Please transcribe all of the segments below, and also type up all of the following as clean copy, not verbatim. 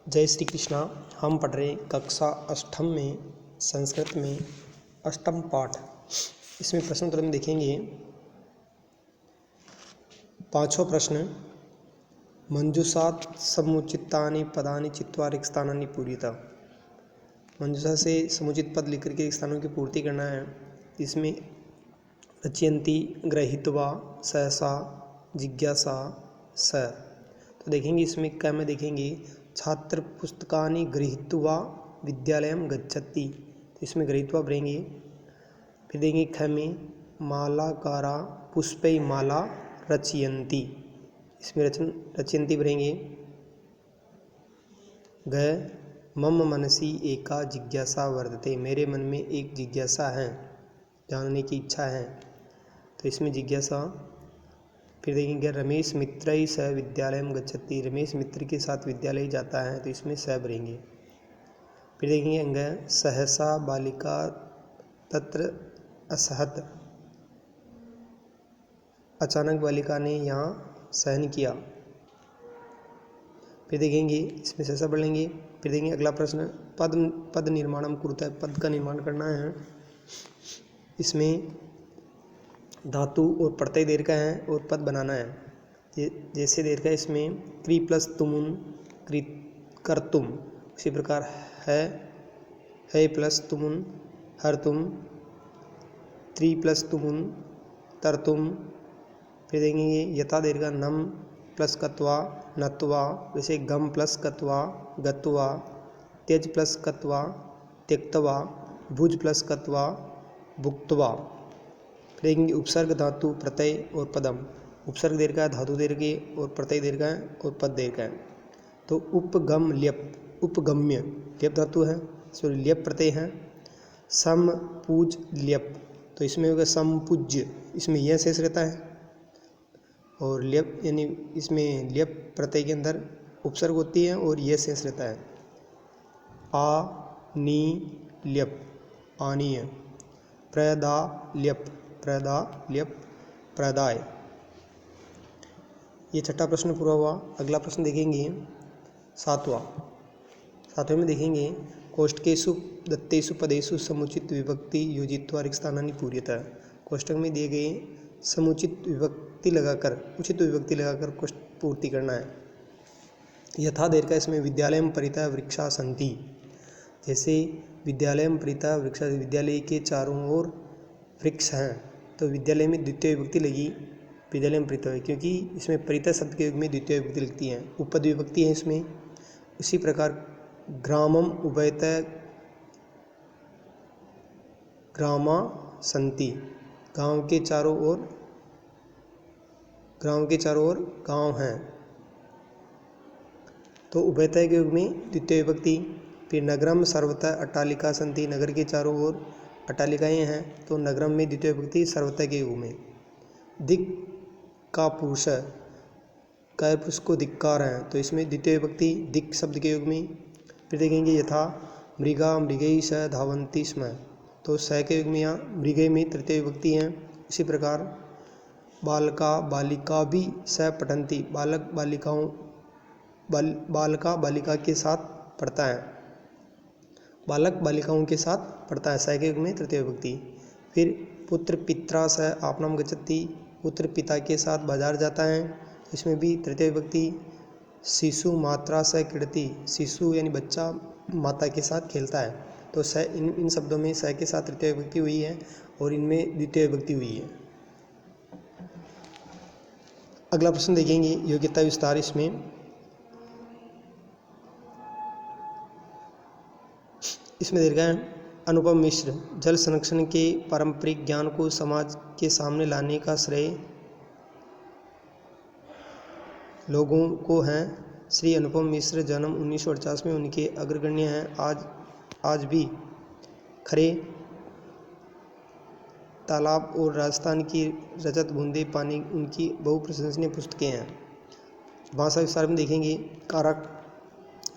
जय श्री कृष्णा। हम पढ़ रहे कक्षा अष्टम में संस्कृत में अष्टम पाठ। इसमें प्रश्न उत्तर में देखेंगे। पांचों प्रश्न। मंजूषात् समुचितानि पदानि चित्वा रिक्त स्थानानि पूरिता। मंजूषा से समुचित पद लिख करके स्थानों की पूर्ति करना है। इसमें रचयन्ति, गृहीत्वा, सहसा, जिज्ञासा, स। तो देखेंगे इसमें क में देखेंगे छात्र पुस्तकानि गृहीत्वा विद्यालयं गच्छति। तो इसमें गृहीत्वा भरेंगे। फिर देंगे ख में मालाकारा पुष्पै माला रचयन्ति। इसमें रचयन्ति भरेंगे। ग मम मनसि एका जिज्ञासा वर्तते। मेरे मन में एक जिज्ञासा है, जानने की इच्छा है। तो इसमें जिज्ञासा। फिर देखेंगे रमेश मित्रै सह विद्यालयं गच्छति। रमेश मित्र के साथ विद्यालय जाता है। तो इसमें स भरेंगे। फिर देखेंगे अंग सहसा बालिका तत्र असहत। अचानक बालिका ने यहाँ सहन किया। फिर देखेंगे इसमें सहसा पढ़ लेंगे। फिर देखेंगे अगला प्रश्न पद निर्माणम कुरुता। पद का निर्माण करना है। इसमें धातु और प्रत्यय देर का है और पद बनाना है। जैसे देर का इसमें क्री प्लस तुमुन कर्तुम। इसी प्रकार है प्लस तुमुन हरतुम, त्रि प्लस तुमुन तरतुम। फिर देखेंगे यथा देर का नम प्लस कत्वा नत्वा। जैसे गम प्लस कत्वा गत्वा, त्यज प्लस कत्वा त्यक्तवा, भुज प्लस कत्वा भुक्तवा। देखेंगे उपसर्ग धातु प्रत्यय और पदम। उपसर्ग देर का है, धातु देर के और प्रत्यय देर का है और पद देर का है। तो उपगम ल्यप उपगम्य ल्यप धातु है, सॉरी ल्यप प्रत्यय है। सम पूज ल्यप। तो इसमें होगा समपूज्य। इसमें यह शेष रहता है और ल्यप यानी इसमें ल्यप प्रत्यय के अंदर उपसर्ग होती है और यह शेष रहता है। आ नी ल्यप आनीय। प्रदा ल्यप प्रदा ल्यप प्रदाय। ये छठा प्रश्न पूरा हुआ। अगला प्रश्न देखेंगे सातवें में देखेंगे कोष्ठकेषु दत्तेषु पदेषु समुचित विभक्ति योजित्वा रिक्त स्थानानि पूर्यतः। कोष्ठक में दिए गए समुचित विभक्ति लगाकर उचित विभक्ति लगाकर कोष्ठ पूर्ति करना है। यथा देर का इसमें विद्यालयं परितः वृक्षा सन्ति। जैसे विद्यालयं परितः वृक्षा, विद्यालय के चारों ओर वृक्ष हैं। तो विद्यालय में द्वितीय विभक्ति लगी विद्यालय में परितः, क्योंकि इसमें परितः शब्द के युग में द्वितीय विभक्ति लगती है, उपपद विभक्ति है इसमें। इसी प्रकार ग्रामम उभयतः ग्रामा सन्ति। गांव के चारों ओर गांव हैं। तो उभयतः के युग में द्वितीय विभक्ति। फिर नगरम सर्वतः अट्टालिका सन्ति। नगर के चारों ओर अट्टालिकाएँ हैं। तो नगरम में द्वितीय विभक्ति सर्वतः के युग में। दिक् का पुरुष कै पुरुष को धिक्कार है। तो इसमें द्वितीय विभक्ति दिक् शब्द के युग में। फिर देखेंगे यथा मृगा मृगै स धावन्ति स्म। तो स के युग में यहाँ मृगै में तृतीय विभक्ति है। इसी प्रकार बालका बालिका भी स पठन्ति। बालका बालिका के साथ पढ़ता है। बालक बालिकाओं के साथ पढ़ता है। स के युग में तृतीय विभक्ति। फिर पुत्र पित्रा स आपनम गच्छति। पुत्र पिता के साथ बाजार जाता है। इसमें भी तृतीय विभक्ति। शिशु मात्रा स क्रीडति। शिशु यानी बच्चा माता के साथ खेलता है। तो स इन शब्दों में स के साथ तृतीय विभक्ति हुई है और इनमें द्वितीय विभक्ति हुई है। अगला प्रश्न देखेंगे योग्यता विस्तार। इसमें दीर्घ अनुपम मिश्र जल संरक्षण के पारंपरिक ज्ञान को समाज के सामने लाने का श्रेय लोगों को है। श्री अनुपम मिश्र जन्म 1948 में उनके अग्रगण्य हैं। आज भी खरे तालाब और राजस्थान की रजत बूंदे पानी उनकी बहुप्रशंसनीय पुस्तकें हैं। भाषा विस्तार में देखेंगे कारक।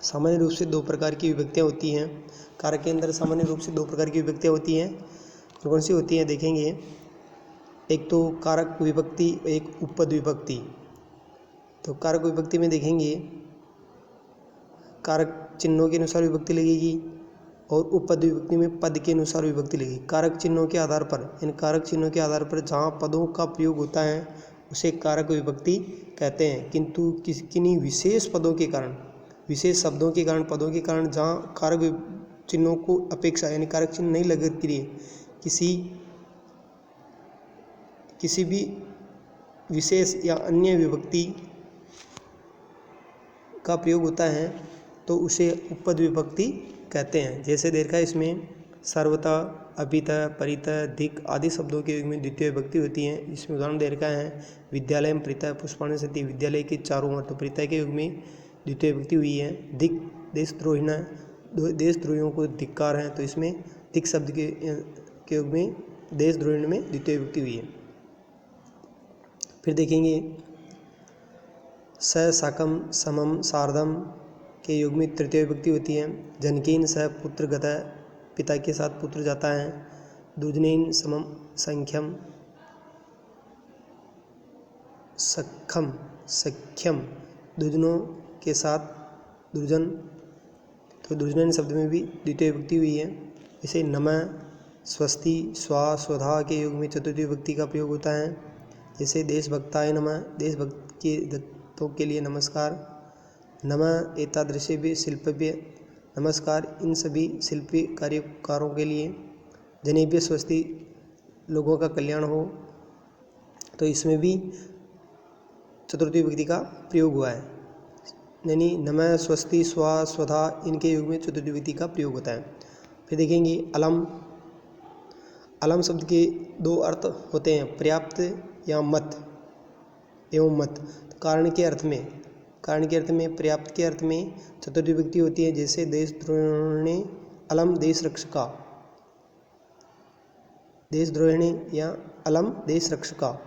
सामान्य रूप से दो प्रकार की विभक्तियाँ होती हैं। कारक के अंदर सामान्य रूप से दो प्रकार की विभक्तियाँ होती हैं। कौन सी होती हैं देखेंगे। एक तो कारक विभक्ति, एक उपपद विभक्ति। तो कारक विभक्ति में देखेंगे कारक चिन्हों के अनुसार विभक्ति लगेगी और उपपद विभक्ति में पद के अनुसार विभक्ति लगेगी। कारक चिन्हों के आधार पर, इन कारक चिन्हों के आधार पर जहाँ पदों का प्रयोग होता है उसे कारक विभक्ति कहते हैं, किंतु किन्हीं विशेष पदों के कारण, विशेष शब्दों के कारण, पदों के कारण जहाँ कारक चिन्हों को अपेक्षा यानी कारक चिन्ह नहीं लगत के लिए किसी भी विशेष या अन्य विभक्ति का प्रयोग होता है तो उसे उपपद विभक्ति कहते हैं। जैसे देखा इसमें सर्वथा, अपितः, परितः, धिक् आदि शब्दों के युग में द्वितीय विभक्ति होती है। इसमें उदाहरण दे रखा है विद्यालय में प्रीतः पुष्पाणि सति, विद्यालय के चारों ओर, तो प्रीतः के युग में द्वितीय विभक्ति हुई है। धिक् देशद्रोहिण, देशद्रोहियों को धिक्कार है, तो इसमें धिक् शब्द के युग में देशद्रोहिण में द्वितीय विभक्ति हुई है। फिर देखेंगे स, साकम, समम, सार्धम के युग में तृतीय विभक्ति होती है। जनकेन स पुत्र गतः, पिता के साथ पुत्र जाता है। दुर्जनेन समम संख्यम, सख्यम, सख्यम दुर्जनों के साथ दुर्जन, तो दुर्जन शब्द में भी द्वितीय विभक्ति हुई है। इसे नमः, स्वस्ति, स्वा, स्वधा के युग में चतुर्थी विभक्ति का प्रयोग होता है। जैसे देशभक्ताय नमः, देशभक्त के भक्तों के लिए नमस्कार। नमः एतादृशेभ्य शिल्पेभ्य, नमस्कार इन सभी शिल्पी कार्यकारों के लिए। जनेभ्य स्वस्ति, लोगों का कल्याण हो, तो इसमें भी चतुर्थी विभक्ति का प्रयोग हुआ है। यानी नमः, स्वस्ति, स्वा, स्वधा इनके युग में चतुर्थी विभक्ति का प्रयोग होता है। फिर देखेंगे अलम। अलम शब्द के दो अर्थ होते हैं, पर्याप्त या मत एवं मत। कारण के अर्थ में, कारण के अर्थ में, पर्याप्त के अर्थ में चतुर्थी विभक्ति होती है। जैसे देशद्रोहिणी अलम देश रक्षका, देशद्रोहिणी या अलम देश रक्षका।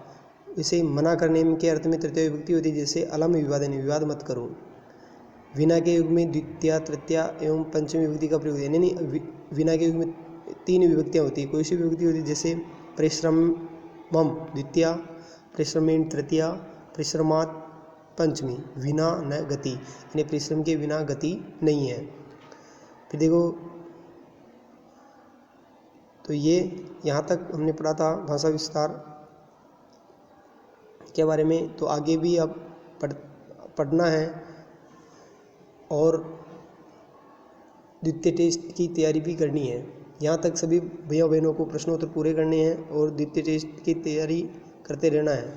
इसे मना करने के अर्थ में तृतीय विभक्ति होती है। जैसे अलम विवादन, विवाद मत करो। विना के युग में द्वितीय, तृतीय एवं पंचमी विभक्ति का प्रयोग है। यानी विना के युग में तीन विभक्तियाँ होती है, कोई सी विभक्ति होती है। जैसे परिश्रमम द्वितीय, परिश्रमेण तृतीय, परिश्रमात् पंचमी, विना न गति, यानी परिश्रम के बिना गति नहीं है। फिर देखो, तो ये यहाँ तक हमने पढ़ा था भाषा विस्तार के बारे में। तो आगे भी अब पढ़ना है और द्वितीय टेस्ट की तैयारी भी करनी है। यहाँ तक सभी भैया बहनों को प्रश्नोत्तर पूरे करने हैं और द्वितीय टेस्ट की तैयारी करते रहना है।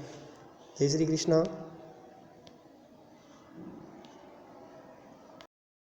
जय श्री कृष्णा।